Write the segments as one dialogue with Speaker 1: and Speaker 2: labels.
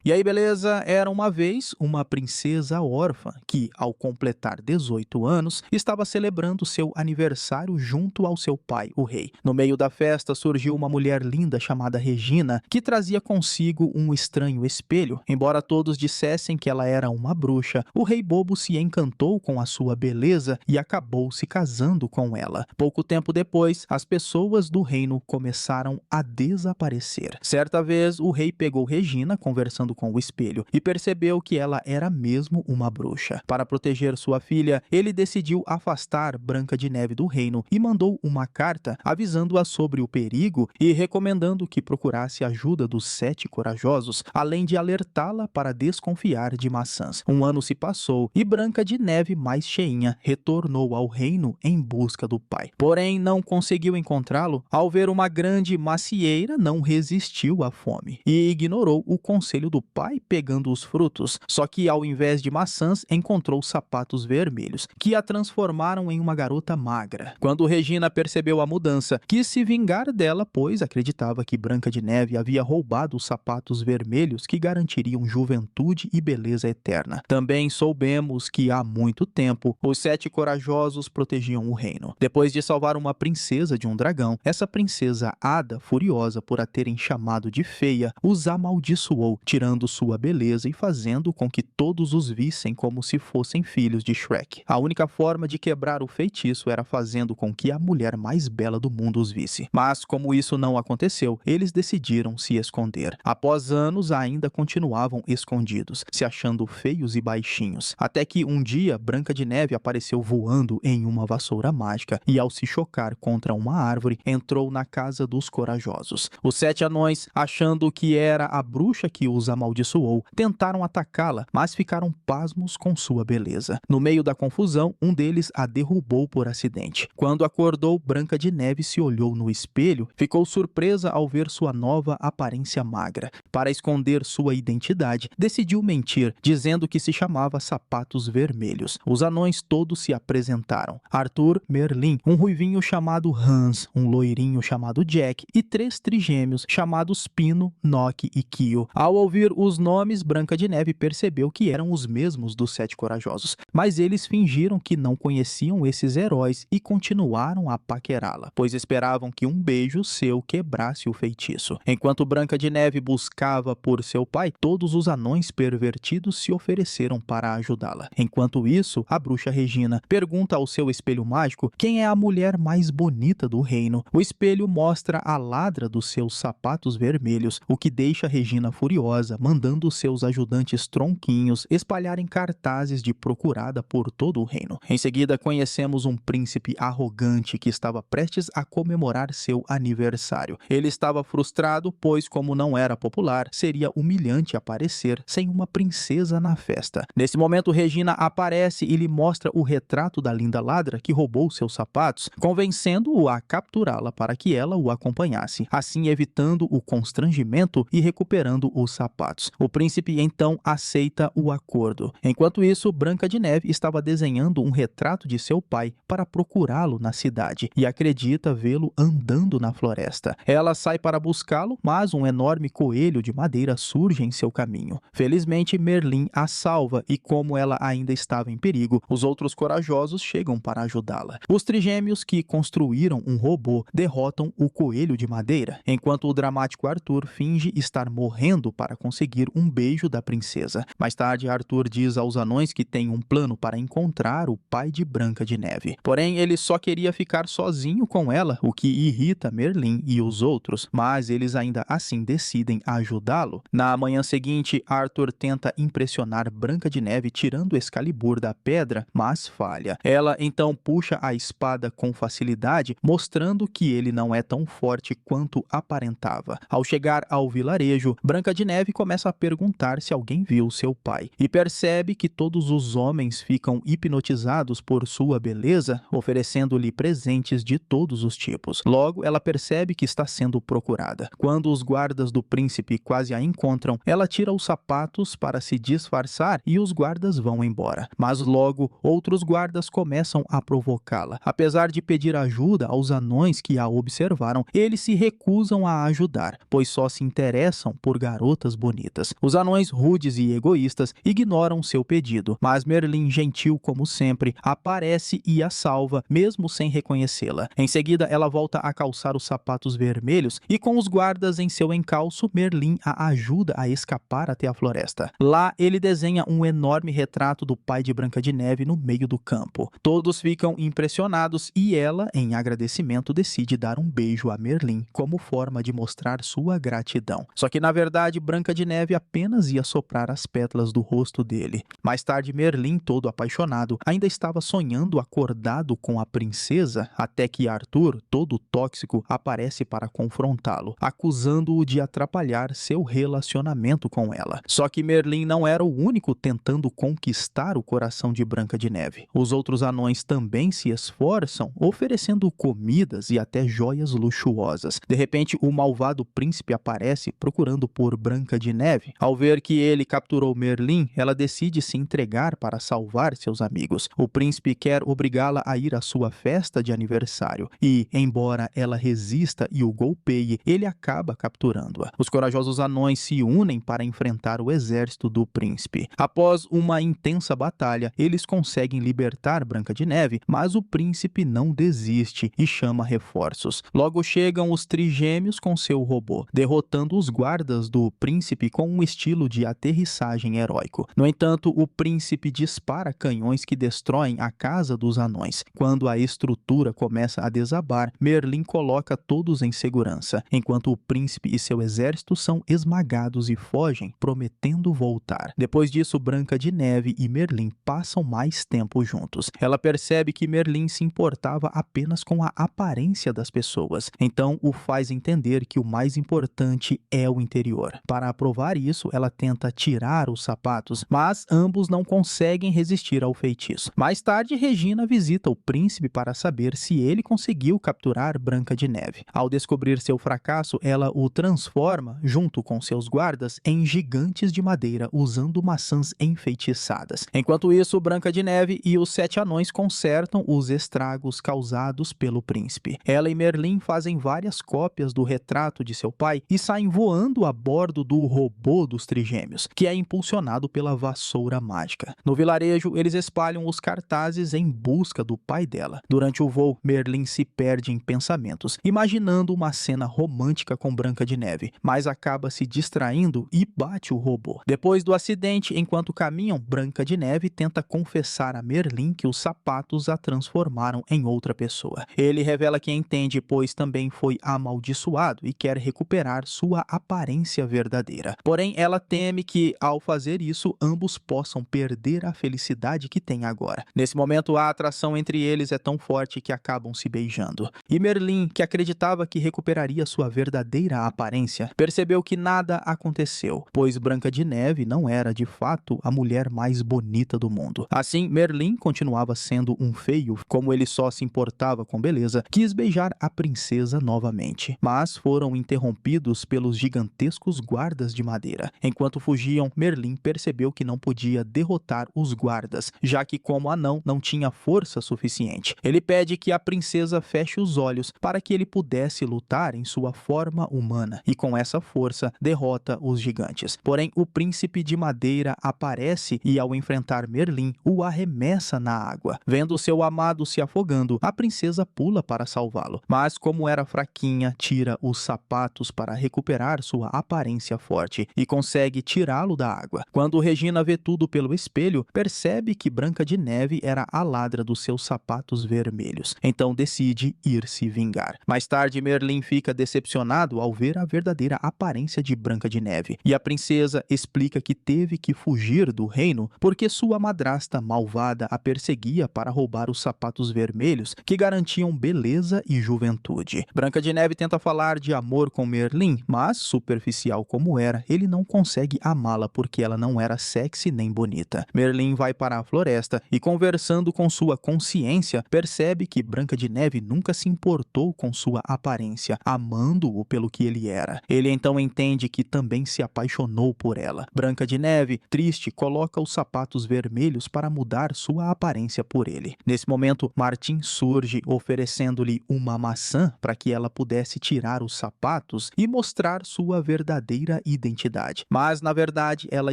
Speaker 1: E aí, beleza? Era uma vez uma princesa órfã que, ao completar 18 anos, estava celebrando seu aniversário junto ao seu pai, o rei. No meio da festa surgiu uma mulher linda chamada Regina, que trazia consigo um estranho espelho. Embora todos dissessem que ela era uma bruxa, o rei bobo se encantou com a sua beleza e acabou se casando com ela. Pouco tempo depois, as pessoas do reino começaram a desaparecer. Certa vez, o rei pegou Regina conversando com o espelho e percebeu que ela era mesmo uma bruxa. Para proteger sua filha, ele decidiu afastar Branca de Neve do reino e mandou uma carta avisando-a sobre o perigo e recomendando que procurasse a ajuda dos 7 corajosos, além de alertá-la para desconfiar de maçãs. Um ano se passou e Branca de Neve, mais cheinha, retornou ao reino em busca do pai. Porém, não conseguiu encontrá-lo. Ao ver uma grande macieira, não resistiu à fome e ignorou o conselho do pai pegando os frutos. Só que ao invés de maçãs, encontrou sapatos vermelhos, que a transformaram em uma garota magra. Quando Regina percebeu a mudança, quis se vingar dela, pois acreditava que Branca de Neve havia roubado os sapatos vermelhos que garantiriam juventude e beleza eterna. Também soubemos que há muito tempo os 7 corajosos protegiam o reino. Depois de salvar uma princesa de um dragão, essa princesa Hada, furiosa por a terem chamado de feia, os amaldiçoou, tirando sua beleza e fazendo com que todos os vissem como se fossem filhos de Shrek. A única forma de quebrar o feitiço era fazendo com que a mulher mais bela do mundo os visse. Mas como isso não aconteceu, eles decidiram se esconder. Após anos, ainda continuavam escondidos, se achando feios e baixinhos, até que um dia Branca de Neve apareceu voando em uma vassoura mágica e, ao se chocar contra uma árvore, entrou na casa dos corajosos. Os 7 anões, achando que era a bruxa que os amaldiçoou, tentaram atacá-la, mas ficaram pasmos com sua beleza. No meio da confusão, um deles a derrubou por acidente. Quando acordou, Branca de Neve se olhou no espelho, ficou surpresa ao ver sua nova aparência magra. Para esconder sua identidade, decidiu mentir, dizendo que se chamava Sapatos Vermelhos. Os anões todos se apresentaram: Arthur, Merlin, um ruivinho chamado Hans, um loirinho chamado Jack e 3 trigêmeos chamados Pino, Nock e Kio. Ao ouvir os nomes, Branca de Neve percebeu que eram os mesmos dos 7 corajosos, mas eles fingiram que não conheciam esses heróis e continuaram a paquerá-la, pois esperavam que um beijo seu quebrasse o feitiço. Enquanto Branca de Neve buscava por seu pai, todos os anões pervertidos se ofereceram para ajudá-la. Enquanto isso, a bruxa Regina pergunta ao seu espelho mágico quem é a mulher mais bonita do reino. O espelho mostra a ladra dos seus sapatos vermelhos, o que deixa Regina furiosa, mandando seus ajudantes tronquinhos espalharem cartazes de procurada por todo o reino. Em seguida, conhecemos um príncipe arrogante que estava prestes a comemorar seu aniversário. Ele estava frustrado, pois, como não era popular, seria humilhante aparecer sem uma princesa na festa. Nesse momento, Regina aparece e lhe mostra o retrato da linda ladra que roubou seus sapatos, convencendo-o a capturá-la para que ela o acompanhasse, assim evitando o constrangimento e recuperando os sapatos. O príncipe então aceita o acordo. Enquanto isso, Branca de Neve estava desenhando um retrato de seu pai para procurá-lo na cidade e acredita vê-lo andando na floresta. Ela sai para buscá-lo, mas um enorme coelho de madeira surge em seu caminho. Felizmente, Merlin a salva e, como ela ainda estava em perigo, os outros corajosos chegam para ajudá-la. Os trigêmeos, que construíram um robô, derrotam o coelho de madeira, enquanto o dramático Arthur finge estar morrendo para conseguir um beijo da princesa. Mais tarde, Arthur diz aos anões que tem um plano para encontrar o pai de Branca de Neve. Porém, ele só queria ficar sozinho com ela, o que irrita Merlin e os outros, mas eles ainda assim decidem ajudá-lo. Na manhã seguinte, Arthur tenta impressionar Branca de Neve tirando Excalibur da pedra, mas falha. Ela então puxa a espada com facilidade, mostrando que ele não é tão forte quanto aparentava. Ao chegar ao vilarejo, Branca de Neve começa a perguntar se alguém viu seu pai e percebe que todos os homens ficam hipnotizados por sua beleza, oferecendo-lhe presentes de todos os tipos. Logo, ela percebe que está sendo procurada. Quando os guardas do príncipe quase a encontram, ela tira os sapatos para se disfarçar e os guardas vão embora. Mas logo, outros guardas começam a provocá-la. Apesar de pedir ajuda aos anões que a observaram, eles se recusam a ajudar, pois só se interessam por garotas bonitas. bonitas. Os anões rudes e egoístas ignoram seu pedido, mas Merlin, gentil como sempre, aparece e a salva, mesmo sem reconhecê-la. Em seguida, ela volta a calçar os sapatos vermelhos e, com os guardas em seu encalço, Merlin a ajuda a escapar até a floresta. Lá, ele desenha um enorme retrato do pai de Branca de Neve no meio do campo. Todos ficam impressionados e ela, em agradecimento, decide dar um beijo a Merlin como forma de mostrar sua gratidão. Só que, na verdade, Branca de Neve apenas ia soprar as pétalas do rosto dele. Mais tarde, Merlin, todo apaixonado, ainda estava sonhando acordado com a princesa, até que Arthur, todo tóxico, aparece para confrontá-lo, acusando-o de atrapalhar seu relacionamento com ela. Só que Merlin não era o único tentando conquistar o coração de Branca de Neve. Os outros anões também se esforçam, oferecendo comidas e até joias luxuosas. De repente, o malvado príncipe aparece procurando por Branca de Neve. Ao ver que ele capturou Merlin, ela decide se entregar para salvar seus amigos. O príncipe quer obrigá-la a ir à sua festa de aniversário e, embora ela resista e o golpeie, ele acaba capturando-a. Os corajosos anões se unem para enfrentar o exército do príncipe. Após uma intensa batalha, eles conseguem libertar Branca de Neve, mas o príncipe não desiste e chama reforços. Logo chegam os trigêmeos com seu robô, derrotando os guardas do príncipe com um estilo de aterrissagem heróico. No entanto, o príncipe dispara canhões que destroem a casa dos anões. Quando a estrutura começa a desabar, Merlin coloca todos em segurança, enquanto o príncipe e seu exército são esmagados e fogem, prometendo voltar. Depois disso, Branca de Neve e Merlin passam mais tempo juntos. Ela percebe que Merlin se importava apenas com a aparência das pessoas, então o faz entender que o mais importante é o interior. Para provar isso, ela tenta tirar os sapatos, mas ambos não conseguem resistir ao feitiço. Mais tarde, Regina visita o príncipe para saber se ele conseguiu capturar Branca de Neve. Ao descobrir seu fracasso, ela o transforma, junto com seus guardas, em gigantes de madeira usando maçãs enfeitiçadas. Enquanto isso, Branca de Neve e os 7 anões consertam os estragos causados pelo príncipe. Ela e Merlin fazem várias cópias do retrato de seu pai e saem voando a bordo do robô dos trigêmeos, que é impulsionado pela vassoura mágica. No vilarejo, eles espalham os cartazes em busca do pai dela. Durante o voo, Merlin se perde em pensamentos, imaginando uma cena romântica com Branca de Neve, mas acaba se distraindo e bate o robô. Depois do acidente, enquanto caminham, Branca de Neve tenta confessar a Merlin que os sapatos a transformaram em outra pessoa. Ele revela que entende, pois também foi amaldiçoado e quer recuperar sua aparência verdadeira. Porém, ela teme que, ao fazer isso, ambos possam perder a felicidade que têm agora. Nesse momento, a atração entre eles é tão forte que acabam se beijando. E Merlin, que acreditava que recuperaria sua verdadeira aparência, percebeu que nada aconteceu, pois Branca de Neve não era, de fato, a mulher mais bonita do mundo. Assim, Merlin continuava sendo um feio, como ele só se importava com beleza, quis beijar a princesa novamente, mas foram interrompidos pelos gigantescos guardas de madeira. Enquanto fugiam, Merlin percebeu que não podia derrotar os guardas, já que, como anão, não tinha força suficiente. Ele pede que a princesa feche os olhos para que ele pudesse lutar em sua forma humana, e com essa força derrota os gigantes. Porém, o príncipe de madeira aparece e, ao enfrentar Merlin, o arremessa na água. Vendo seu amado se afogando, a princesa pula para salvá-lo, mas como era fraquinha, tira os sapatos para recuperar sua aparência forte e consegue tirá-lo da água. Quando Regina vê tudo pelo espelho, percebe que Branca de Neve era a ladra dos seus sapatos vermelhos, então decide ir se vingar. Mais tarde, Merlin fica decepcionado ao ver a verdadeira aparência de Branca de Neve, e a princesa explica que teve que fugir do reino porque sua madrasta malvada a perseguia para roubar os sapatos vermelhos que garantiam beleza e juventude. Branca de Neve tenta falar de amor com Merlin, mas, superficial como era, ele não consegue amá-la porque ela não era sexy nem bonita. Merlin vai para a floresta e, conversando com sua consciência, percebe que Branca de Neve nunca se importou com sua aparência, amando-o pelo que ele era. Ele então entende que também se apaixonou por ela. Branca de Neve, triste, coloca os sapatos vermelhos para mudar sua aparência por ele. Nesse momento, Martim surge, oferecendo-lhe uma maçã para que ela pudesse tirar os sapatos e mostrar sua verdadeira identidade. identidade. Mas, na verdade, ela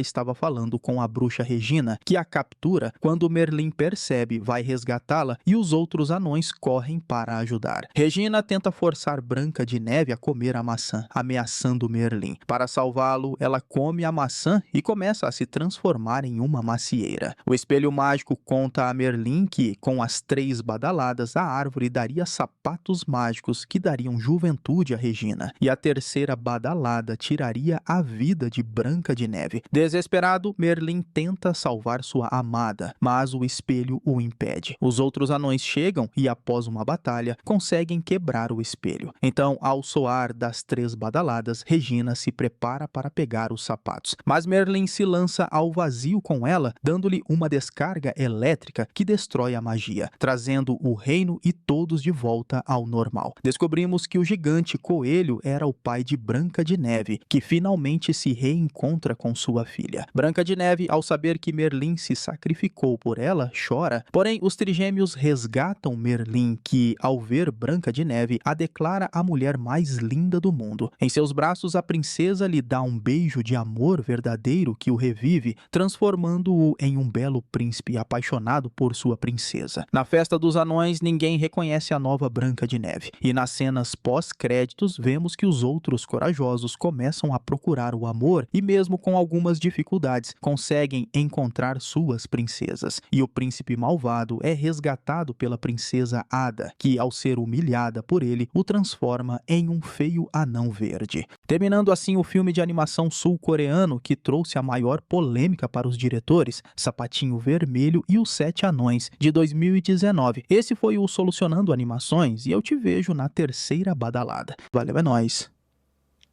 Speaker 1: estava falando com a bruxa Regina, que a captura quando Merlin percebe, vai resgatá-la e os outros anões correm para ajudar. Regina tenta forçar Branca de Neve a comer a maçã, ameaçando Merlin. Para salvá-lo, ela come a maçã e começa a se transformar em uma macieira. O espelho mágico conta a Merlin que, com as 3 badaladas, a árvore daria sapatos mágicos que dariam juventude a Regina, e a terceira badalada tiraria a vida de Branca de Neve. Desesperado, Merlin tenta salvar sua amada, mas o espelho o impede. Os outros anões chegam e, após uma batalha, conseguem quebrar o espelho. Então, ao soar das 3 badaladas, Regina se prepara para pegar os sapatos. Mas Merlin se lança ao vazio com ela, dando-lhe uma descarga elétrica que destrói a magia, trazendo o reino e todos de volta ao normal. Descobrimos que o gigante coelho era o pai de Branca de Neve, que finalmente se reencontra com sua filha. Branca de Neve, ao saber que Merlin se sacrificou por ela, chora, porém os trigêmeos resgatam Merlin, que, ao ver Branca de Neve, a declara a mulher mais linda do mundo. Em seus braços, a princesa lhe dá um beijo de amor verdadeiro que o revive, transformando-o em um belo príncipe apaixonado por sua princesa. Na festa dos anões, ninguém reconhece a nova Branca de Neve, e nas cenas pós-créditos vemos que os outros corajosos começam a procurar o amor e, mesmo com algumas dificuldades, conseguem encontrar suas princesas. E o príncipe malvado é resgatado pela princesa Ada, que, ao ser humilhada por ele, o transforma em um feio anão verde. Terminando assim o filme de animação sul-coreano que trouxe a maior polêmica para os diretores, Sapatinho Vermelho e os 7 Anões, de 2019. Esse foi o Solucionando Animações e eu te vejo na terceira badalada. Valeu, é nóis.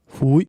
Speaker 1: Fui.